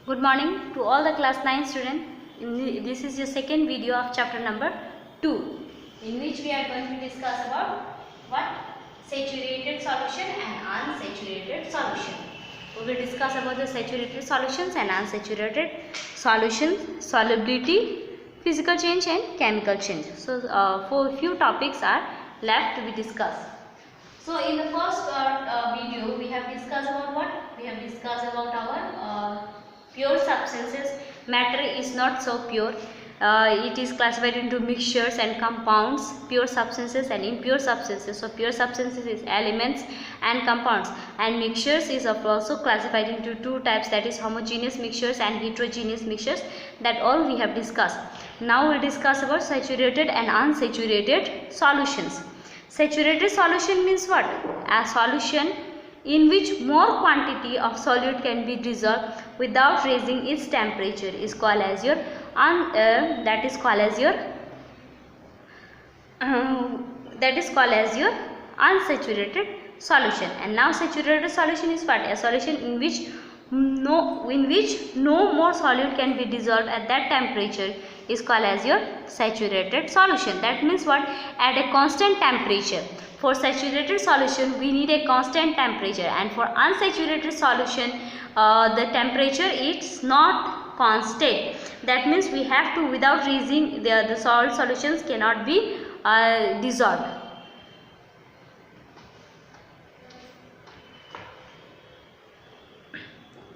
Good morning to all the class 9 students. This is your second video of chapter number 2, in which we are going to discuss about what? Saturated solution and unsaturated solution. We will discuss about the saturated solutions and unsaturated solutions, solubility, physical change and chemical change. So, for few topics are left to be discussed. So, in the first video, we have discussed about what? We have discussed about our pure substances. Matter is not so pure. It is classified into mixtures and compounds, pure substances and impure substances. So, pure substances is elements and compounds, and mixtures is also classified into two types, that is homogeneous mixtures and heterogeneous mixtures. That all we have discussed. Now, we will discuss about saturated and unsaturated solutions. Saturated solution means what? A solution in which more quantity of solute can be dissolved without raising its temperature is called as your unsaturated solution. And now saturated solution is what? A solution in which no more solute can be dissolved at that temperature is called as your saturated solution. That means what? At a constant temperature. For saturated solution we need a constant temperature, and for unsaturated solution the temperature is not constant. That means we have to, without raising, the salt solutions cannot be dissolved.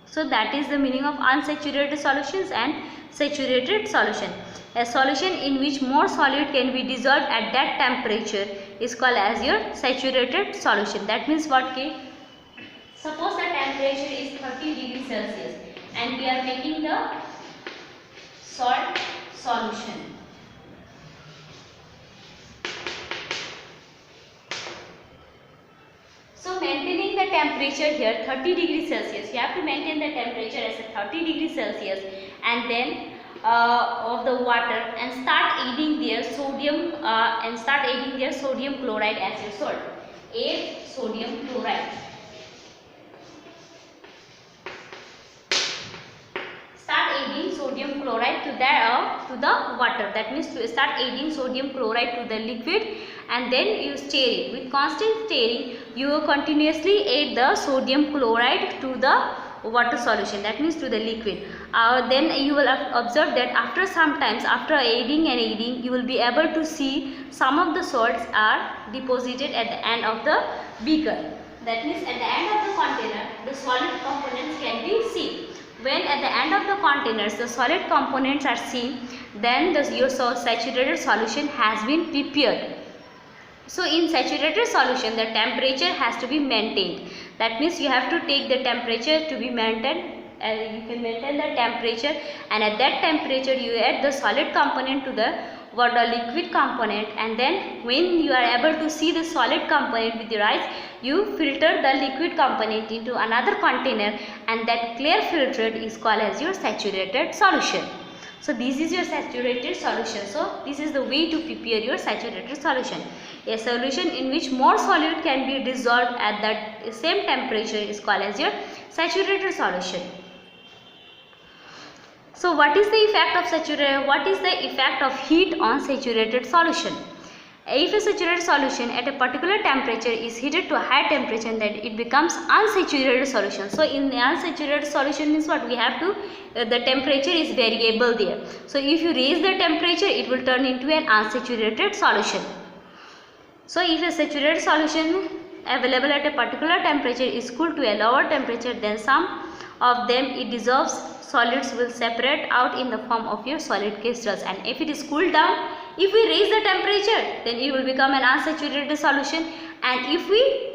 So that is the meaning of unsaturated solutions and saturated solution. A solution in which more solute can be dissolved at that temperature is called as your saturated solution. That means what? Suppose the temperature is 30 degrees Celsius and we are making the salt solution. So, maintaining the temperature here 30 degrees Celsius, you have to maintain the temperature as a 30 degrees Celsius, and then of the water, and start adding their sodium chloride as your salt. Add sodium chloride. Start adding sodium chloride to the water. That means to start adding sodium chloride to the liquid, and then you stir it. With constant stirring, you will continuously add the sodium chloride to the water solution, that means to the liquid. Then you will observe that after some times, after adding and adding, you will be able to see some of the salts are deposited at the end of the beaker. That means at the end of the container, the solid components can be seen. When at the end of the containers the solid components are seen, then your saturated solution has been prepared. So in saturated solution the temperature has to be maintained. That means you have to take the temperature to be maintained, and you can maintain the temperature, and at that temperature you add the solid component to the liquid component, and then when you are able to see the solid component with your eyes, you filter the liquid component into another container, and that clear filtered is called as your saturated solution. So this is your saturated solution. So this is the way to prepare your saturated solution. A solution in which more solute can be dissolved at that same temperature is called as your saturated solution. So what is the effect of What is the effect of heat on saturated solution? If a saturated solution at a particular temperature is heated to a high temperature, then it becomes unsaturated solution. So in the unsaturated solution means what? We have to, the temperature is variable there. So if you raise the temperature, it will turn into an unsaturated solution. So if a saturated solution available at a particular temperature is cooled to a lower temperature, then some of them it dissolves, solids will separate out in the form of your solid crystals, and if it is cooled down, if we raise the temperature, then it will become an unsaturated solution, and if we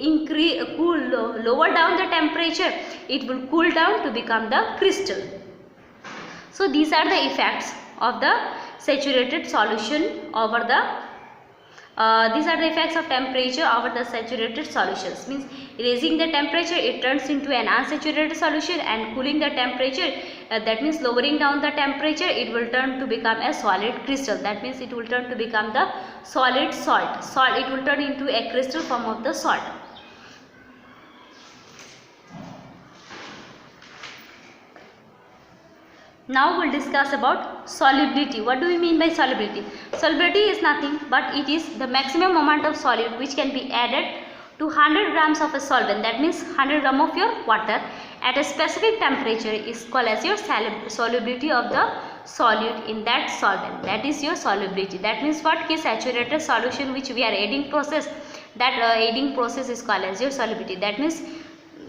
lower down the temperature, it will cool down to become the crystal. So these are the effects of the saturated solution over the these are the effects of temperature over the saturated solutions. Means raising the temperature, it turns into an unsaturated solution, and cooling the temperature, that means lowering down the temperature, it will turn to become a solid crystal. That means it will turn to become the solid salt. It will turn into a crystal form of the salt. Now we'll discuss about solubility. What do we mean by solubility? Solubility is nothing but it is the maximum amount of solute which can be added to 100 grams of a solvent, that means 100 gram of your water at a specific temperature is called as your solubility of the solute in that solvent. That is your solubility. That means what? Ki saturated solution which we are adding process, that adding process is called as your solubility. That means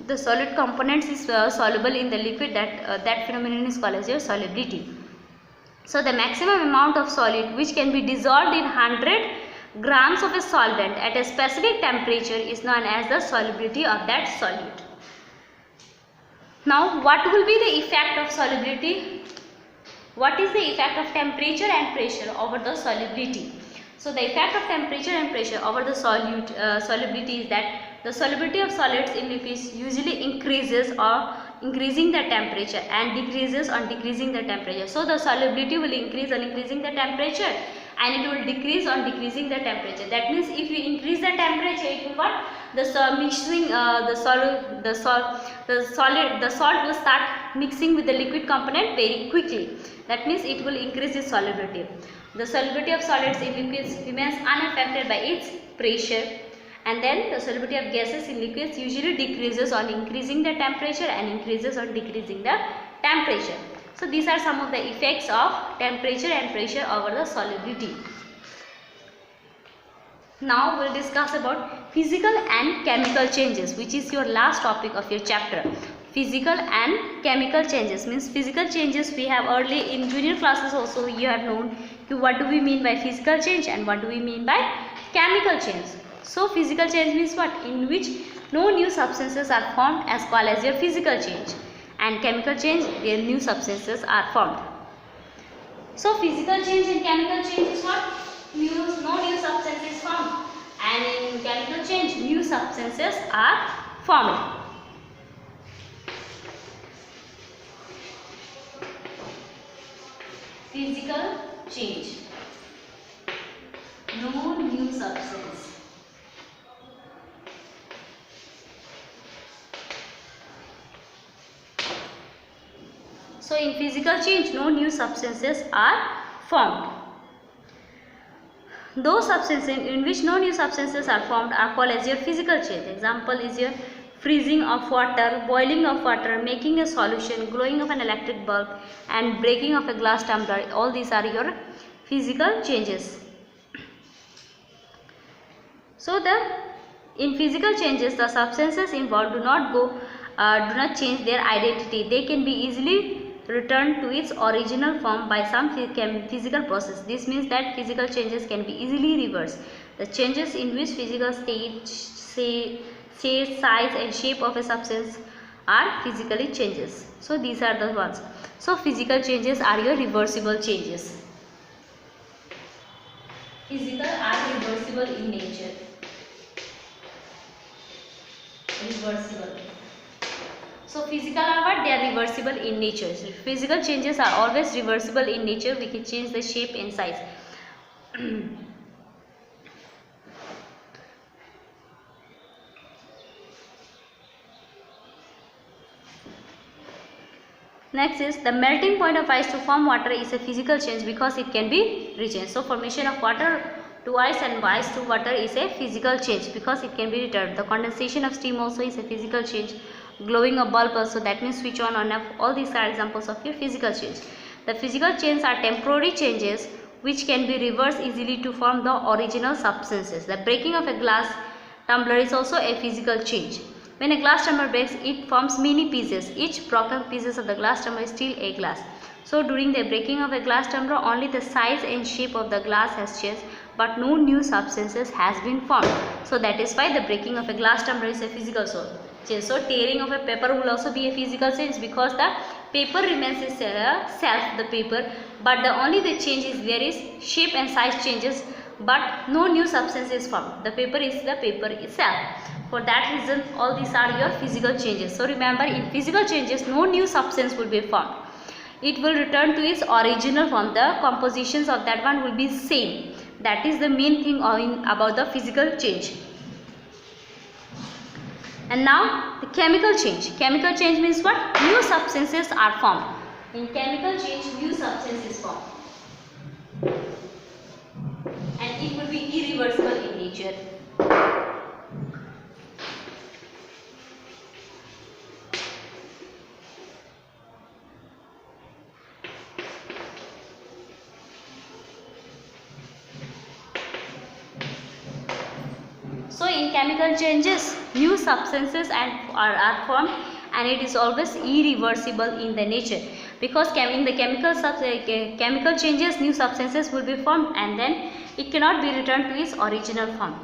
the solid components is soluble in the liquid, that phenomenon is called as your solubility. So the maximum amount of solute which can be dissolved in 100 grams of a solvent at a specific temperature is known as the solubility of that solute. Now what will be the effect of solubility? What is the effect of temperature and pressure over the solubility? So the effect of temperature and pressure over the solubility is that the solubility of solids in liquids usually increases or increasing the temperature and decreases on decreasing the temperature. So the solubility will increase on increasing the temperature and it will decrease on decreasing the temperature. That means if you increase the temperature, it will what? The salt will start mixing with the liquid component very quickly. That means it will increase its solubility. The solubility of solids in liquids remains unaffected by its pressure, and then the solubility of gases in liquids usually decreases on increasing the temperature and increases on decreasing the temperature. So these are some of the effects of temperature and pressure over the solubility. Now we will discuss about physical and chemical changes, which is your last topic of your chapter. Physical and chemical changes means physical changes we have early in junior classes also you have known what do we mean by physical change and what do we mean by chemical change. So physical change means what? In which no new substances are formed as called as your physical change, and chemical change where new substances are formed. So physical change and chemical change is what? No new substance is formed, and in chemical change new substances are formed. Physical change, no new substance. So in physical change no new substances are formed. Those substances in which no new substances are formed are called as your physical change. Example is your freezing of water, boiling of water, making a solution, glowing of an electric bulb and breaking of a glass tumbler. All these are your physical changes. So in physical changes the substances involved do not change their identity. They can be easily returned to its original form by some physical process. This means that physical changes can be easily reversed. The changes in which physical state, size and shape of a substance are physically changes. So these are the ones. So physical changes are your reversible changes. Physical are reversible in nature. Reversible. So physical are what? They are reversible in nature. So physical changes are always reversible in nature. We can change the shape and size. Next is the melting point of ice to form water is a physical change because it can be rechanged. So formation of water to ice and ice to water is a physical change because it can be returned. The condensation of steam also is a physical change. Glowing a bulb also, that means switch on off. All these are examples of your physical change. The physical changes are temporary changes which can be reversed easily to form the original substances. The breaking of a glass tumbler is also a physical change. When a glass tumbler breaks, it forms many pieces. Each broken pieces of the glass tumbler is still a glass. So during the breaking of a glass tumbler, only the size and shape of the glass has changed, but no new substances has been formed. So that is why the breaking of a glass tumbler is a physical change. So tearing of a paper will also be a physical change because the paper remains self, the paper, but only the change is there is shape and size changes, but no new substance is formed. The paper is the paper itself. For that reason all these are your physical changes. So remember, in physical changes no new substance will be formed. It will return to its original form. The compositions of that one will be same. That is the main thing about the physical change. And now the chemical change. Chemical change means what? New substances are formed. In chemical change, new substance is formed, and it will be irreversible in nature. So in chemical changes, new substances are formed, and it is always irreversible in the nature, because in the chemical changes, new substances will be formed, and then it cannot be returned to its original form.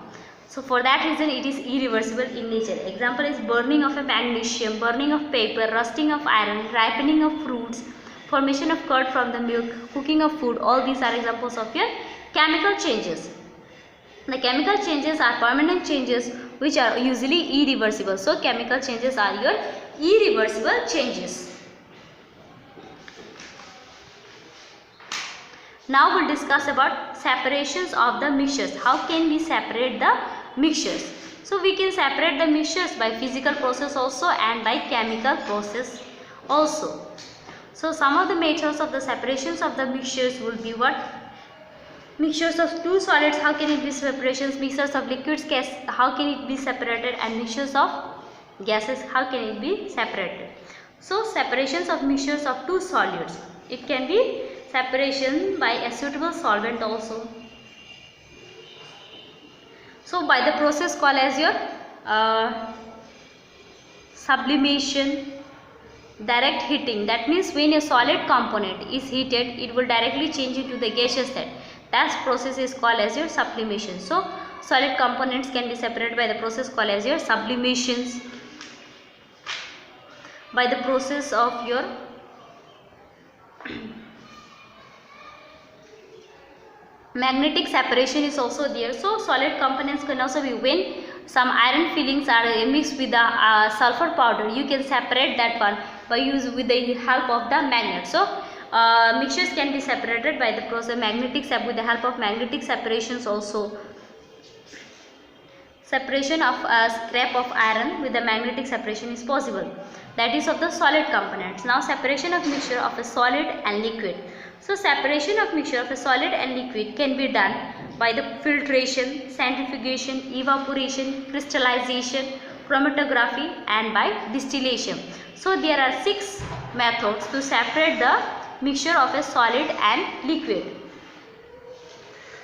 So for that reason, it is irreversible in nature. Example is burning of a magnesium, burning of paper, rusting of iron, ripening of fruits, formation of curd from the milk, cooking of food. All these are examples of your chemical changes. The chemical changes are permanent changes which are usually irreversible. So chemical changes are your irreversible changes. Now we'll discuss about separations of the mixtures. How can we separate the mixtures? So we can separate the mixtures by physical process also and by chemical process also. So some of the methods of the separations of the mixtures will be what? Mixtures of two solids, how can it be separations? Mixtures of liquids, gas, how can it be separated? And mixtures of gases, how can it be separated? So separations of mixtures of two solids. It can be separation by a suitable solvent also. So by the process called as your sublimation, direct heating. That means when a solid component is heated, it will directly change into the gaseous state. That process is called as your sublimation. So solid components can be separated by the process called as your sublimations. By the process of your magnetic separation is also there. So solid components can also be, when some iron fillings are mixed with the sulfur powder, you can separate that one by with the help of the magnet. So mixtures can be separated by the process with the help of magnetic separations also. Separation of scrap of iron with the magnetic separation is possible. That is of the solid components. Now separation of mixture of a solid and liquid. So separation of mixture of a solid and liquid can be done by the filtration, centrifugation, evaporation, crystallization, chromatography, and by distillation. So there are 6 methods to separate the mixture of a solid and liquid.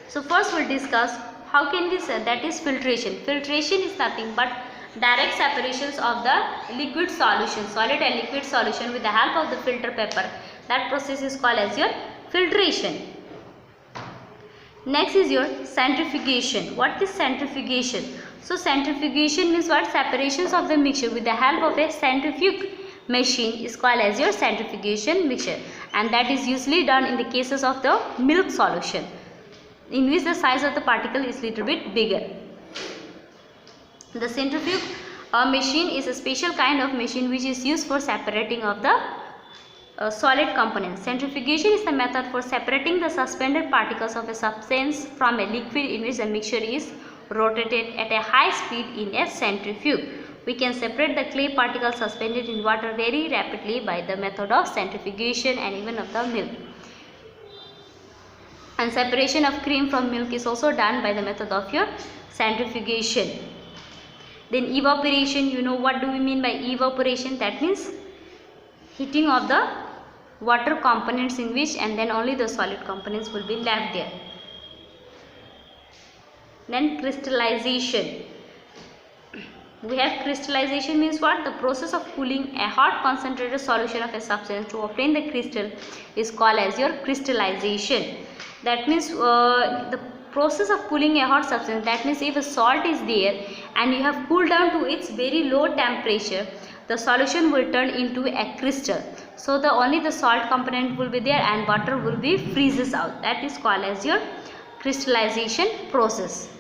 So first we'll discuss how can we say, that is filtration. Filtration is nothing but direct separations of the liquid solution, solid and liquid solution, with the help of the filter paper. That process is called as your filtration. Next is your centrifugation. What is centrifugation? So centrifugation means what? Separations of the mixture with the help of a centrifuge machine is called as your centrifugation mixture, and that is usually done in the cases of the milk solution, in which the size of the particle is little bit bigger. The centrifuge machine is a special kind of machine which is used for separating of the solid components. Centrifugation is the method for separating the suspended particles of a substance from a liquid in which the mixture is rotated at a high speed in a centrifuge. We can separate the clay particles suspended in water very rapidly by the method of centrifugation, and even of the milk. And separation of cream from milk is also done by the method of your centrifugation. Then evaporation, you know what do we mean by evaporation? That means heating of the water components in which, and then only the solid components will be left there. Then crystallization. We have crystallization means what? The process of cooling a hot concentrated solution of a substance to obtain the crystal is called as your crystallization. That means the process of cooling a hot substance, that means if a salt is there and you have cooled down to its very low temperature, the solution will turn into a crystal. So only the salt component will be there and water will be freezes out. That is called as your crystallization process.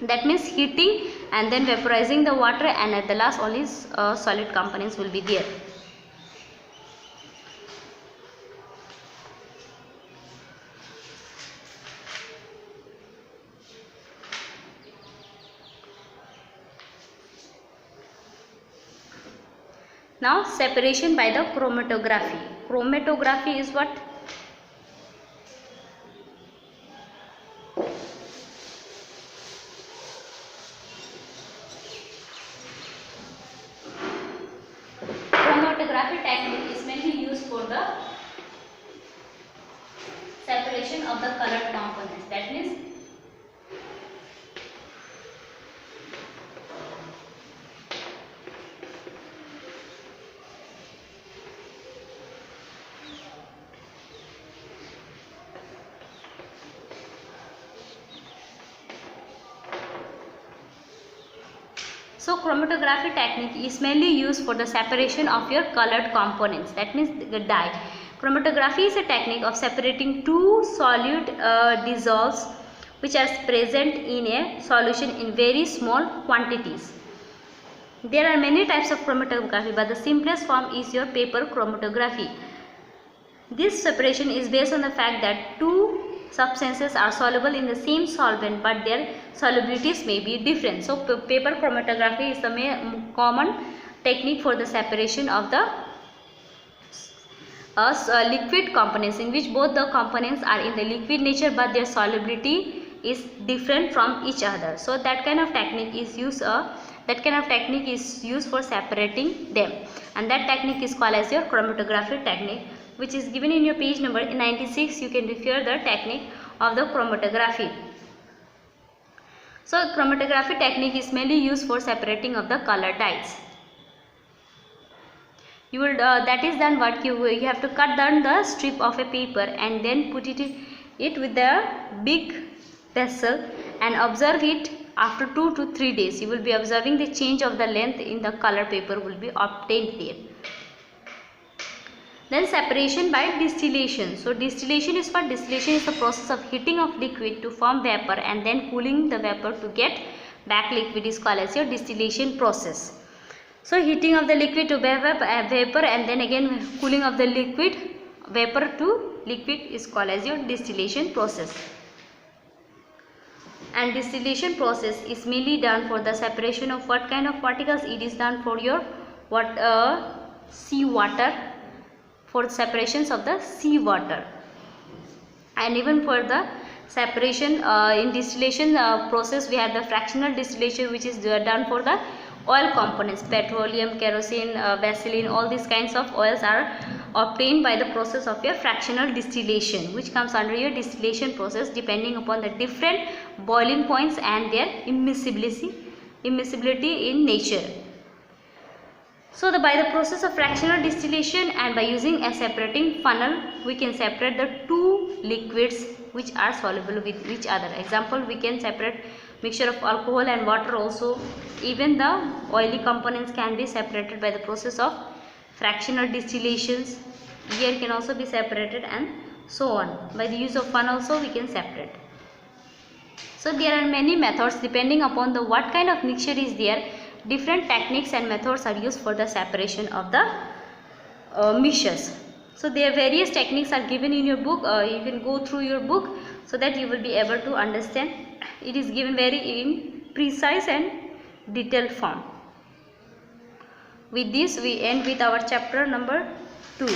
That means heating and then vaporizing the water, and at the last only solid components will be there. Now separation by the chromatography. Chromatography is what? Chromatography technique is mainly used for the separation of the colored components. That means chromatography technique is mainly used for the separation of your colored components. That means the dye. Chromatography is a technique of separating two solute dissolves which are present in a solution in very small quantities. There are many types of chromatography, but the simplest form is your paper chromatography. This separation is based on the fact that two substances are soluble in the same solvent, but their solubilities may be different. So paper chromatography is the common technique for the separation of the liquid components, in which both the components are in the liquid nature, but their solubility is different from each other. So that kind of technique is used for separating them, and that technique is called as your chromatography technique, which is given in your page number 96. You can refer the technique of the chromatography. So chromatography technique is mainly used for separating of the color dyes. You will that is done what you have to cut down the strip of a paper and then put it with the big vessel and observe it after 2 to 3 days. You will be observing the change of the length in the color paper will be obtained there. Then separation by distillation. So distillation is what? Distillation is the process of heating of liquid to form vapor and then cooling the vapor to get back liquid is called as your distillation process. So heating of the liquid to vapor and then again cooling of the liquid vapor to liquid is called as your distillation process. And distillation process is mainly done for the separation of what kind of particles? It is done for your sea water, for separations of the sea water, and even for the separation in distillation process we have the fractional distillation, which is done for the oil components, petroleum, kerosene, vaseline, all these kinds of oils are obtained by the process of your fractional distillation, which comes under your distillation process depending upon the different boiling points and their immiscibility in nature. So by the process of fractional distillation and by using a separating funnel, we can separate the two liquids which are soluble with each other. Example, we can separate mixture of alcohol and water also. Even the oily components can be separated by the process of fractional distillations. Air can also be separated and so on. By the use of funnel also we can separate. So there are many methods depending upon the what kind of mixture is there. Different techniques and methods are used for the separation of the mixtures. So there are various techniques are given in your book. You can go through your book so that you will be able to understand. It is given very in precise and detailed form. With this we end with our chapter number 2.